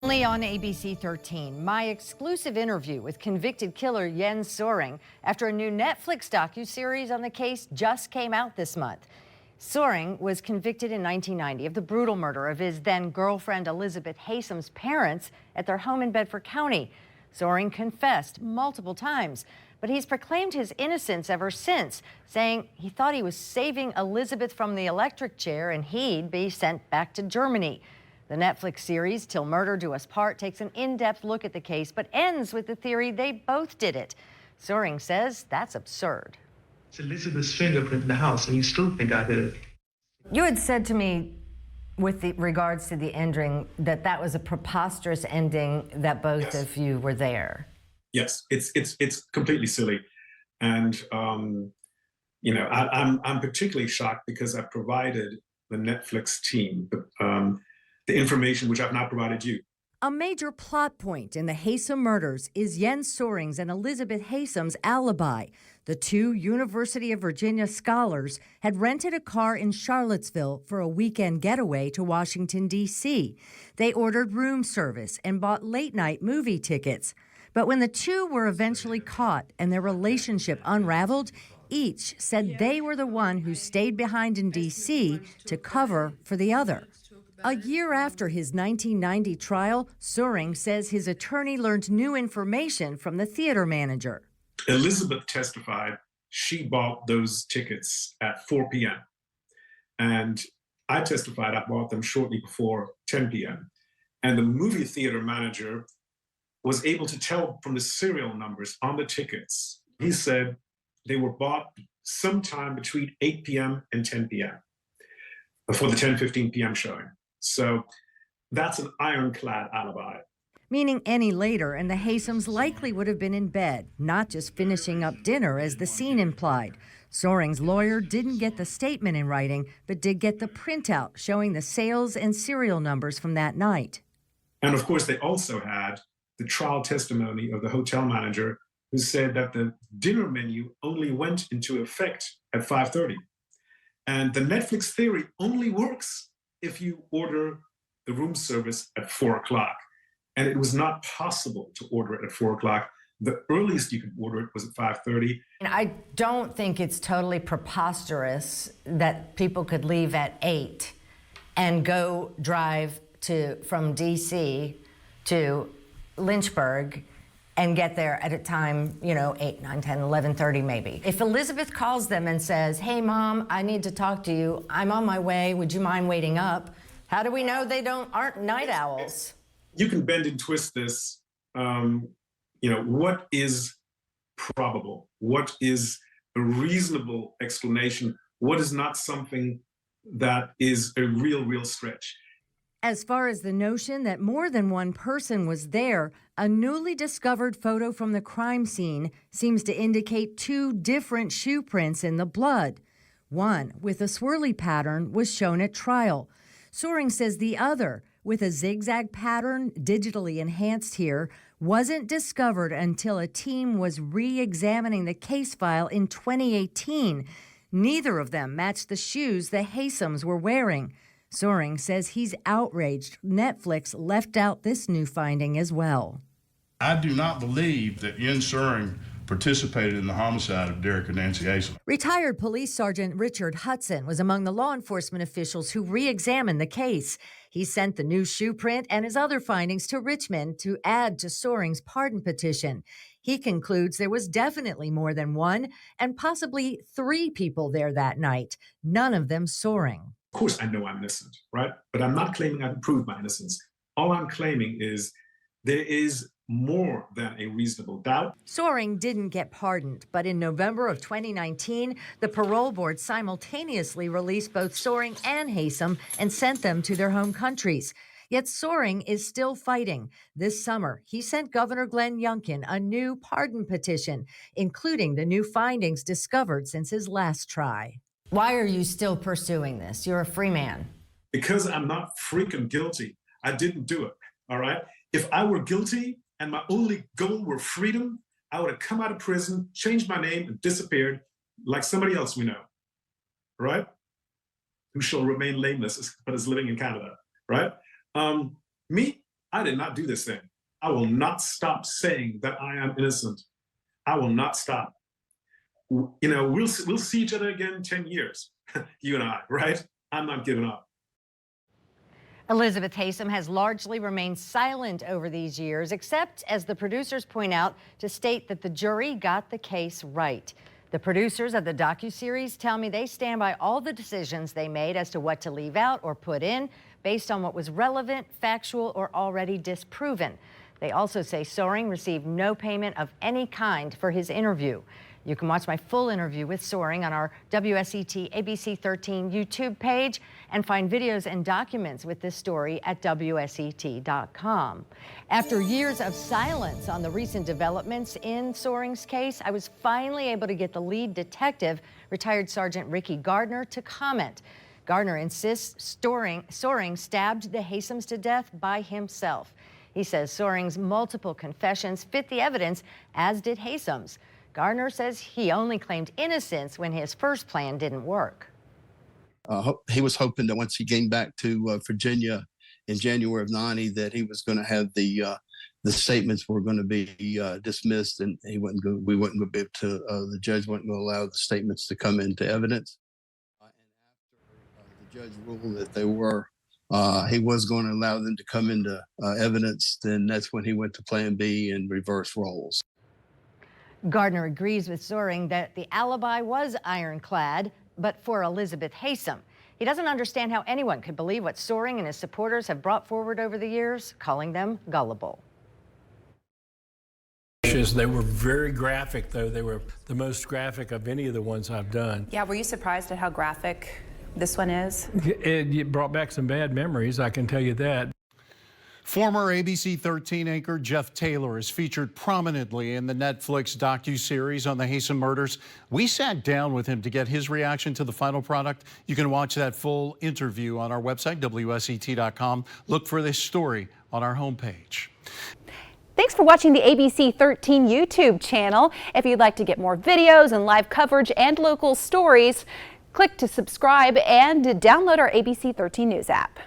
Only on ABC 13, my exclusive interview with convicted killer Jens Soering after a new Netflix docuseries on the case just came out this month. Soering was convicted in 1990 of the brutal murder of his then-girlfriend Elizabeth Haysom's parents at their home in Bedford County. Soering confessed multiple times, but he's proclaimed his innocence ever since, saying he thought he was saving Elizabeth from the electric chair and he'd be sent back to Germany. The Netflix series, Till Murder Do Us Part, takes an in-depth look at the case, but ends with the theory they both did it. Soering says that's absurd. It's Elizabeth's fingerprint in the house, and you still think I did it. You had said to me, with regards to the ending, that that was a preposterous ending, that both of you were there. Yes, it's completely silly, and you know, I'm particularly shocked because I provided the Netflix team the information which I've not provided you. A major plot point in the Haysom murders is Jens Soering's and Elizabeth Haysom's alibi. The two University of Virginia scholars had rented a car in Charlottesville for a weekend getaway to Washington, D.C. They ordered room service and bought late-night movie tickets. But when the two were eventually caught and their relationship unraveled, each said they were the one who stayed behind in D.C. to cover for the other. A year after his 1990 trial, Soering says his attorney learned new information from the theater manager. Elizabeth testified she bought those tickets at 4 p.m. And I testified I bought them shortly before 10 p.m. And the movie theater manager was able to tell from the serial numbers on the tickets. He said they were bought sometime between 8 p.m. and 10 p.m. for the 10:15 p.m. showing. So that's an ironclad alibi. Meaning any later, and the Haysoms likely would have been in bed, not just finishing up dinner as the scene implied. Soering's lawyer didn't get the statement in writing, but did get the printout showing the sales and serial numbers from that night. And of course, they also had the trial testimony of the hotel manager who said that the dinner menu only went into effect at 5:30. And the Netflix theory only works if you order the room service at 4 o'clock. And it was not possible to order it at 4 o'clock. The earliest you could order it was at 5:30. And I don't think it's totally preposterous that people could leave at 8 and go drive from D.C. to Lynchburg and get there at a time, 8, 9, 10, 11:30 maybe. If Elizabeth calls them and says, "Hey, Mom, I need to talk to you. I'm on my way. Would you mind waiting up?" How do we know they aren't night owls? You can bend and twist this. What is probable? What is a reasonable explanation? What is not something that is a real stretch? As far as the notion that more than one person was there, a newly discovered photo from the crime scene seems to indicate two different shoe prints in the blood. One, with a swirly pattern, was shown at trial. Soering says the other, with a zigzag pattern digitally enhanced here, wasn't discovered until a team was re-examining the case file in 2018. Neither of them matched the shoes the Haysoms were wearing. Soering says he's outraged Netflix left out this new finding as well. I do not believe that Jens Soering participated in the homicide of Derek and Nancy Haysom. Retired Police Sergeant Richard Hudson was among the law enforcement officials who re-examined the case. He sent the new shoe print and his other findings to Richmond to add to Soering's pardon petition. He concludes there was definitely more than one and possibly 3 people there that night, none of them Soering. Of course, I know I'm innocent, right? But I'm not claiming I've proved my innocence. All I'm claiming is there is more than a reasonable doubt. Soering didn't get pardoned, but in November of 2019, the parole board simultaneously released both Soering and Haysom and sent them to their home countries. Yet Soering is still fighting. This summer, he sent Governor Glenn Youngkin a new pardon petition, including the new findings discovered since his last try. Why are you still pursuing this? You're a free man. Because I'm not freaking guilty. I didn't do it, all right? If I were guilty and my only goal were freedom, I would have come out of prison, changed my name, and disappeared like somebody else we know, right? Who shall remain nameless but is living in Canada, right? Me, I did not do this thing. I will not stop saying that I am innocent. I will not stop. You know, we'll see each other again in 10 years, you and I, right? I'm not giving up. Elizabeth Haysom has largely remained silent over these years, except, as the producers point out, to state that the jury got the case right. The producers of the docuseries tell me they stand by all the decisions they made as to what to leave out or put in, based on what was relevant, factual, or already disproven. They also say Soering received no payment of any kind for his interview. You can watch my full interview with Soering on our WSET ABC 13 YouTube page and find videos and documents with this story at WSET.com. After years of silence on the recent developments in Soering's case, I was finally able to get the lead detective, retired Sergeant Ricky Gardner, to comment. Gardner insists Soering stabbed the Haysoms to death by himself. He says Soering's multiple confessions fit the evidence, as did Haysom's. Gardner says he only claimed innocence when his first plan didn't work. He was hoping that once he came back to Virginia in January of '90, that he was going to have the statements were going to be dismissed, and we wouldn't be able to. The judge wasn't going to allow the statements to come into evidence. And after the judge ruled that they were, he was going to allow them to come into evidence. Then that's when he went to Plan B and reverse roles. Gardner agrees with Soering that the alibi was ironclad, but for Elizabeth Haysom. He doesn't understand how anyone could believe what Soering and his supporters have brought forward over the years, calling them gullible. They were very graphic, though. They were the most graphic of any of the ones I've done. Yeah, were you surprised at how graphic this one is? It brought back some bad memories, I can tell you that. Former ABC 13 anchor Jeff Taylor is featured prominently in the Netflix docuseries on the Haysom murders. We sat down with him to get his reaction to the final product. You can watch that full interview on our website, WSET.com. Look for this story on our homepage. Thanks for watching the ABC 13 YouTube channel. If you'd like to get more videos and live coverage and local stories, click to subscribe and download our ABC 13 News app.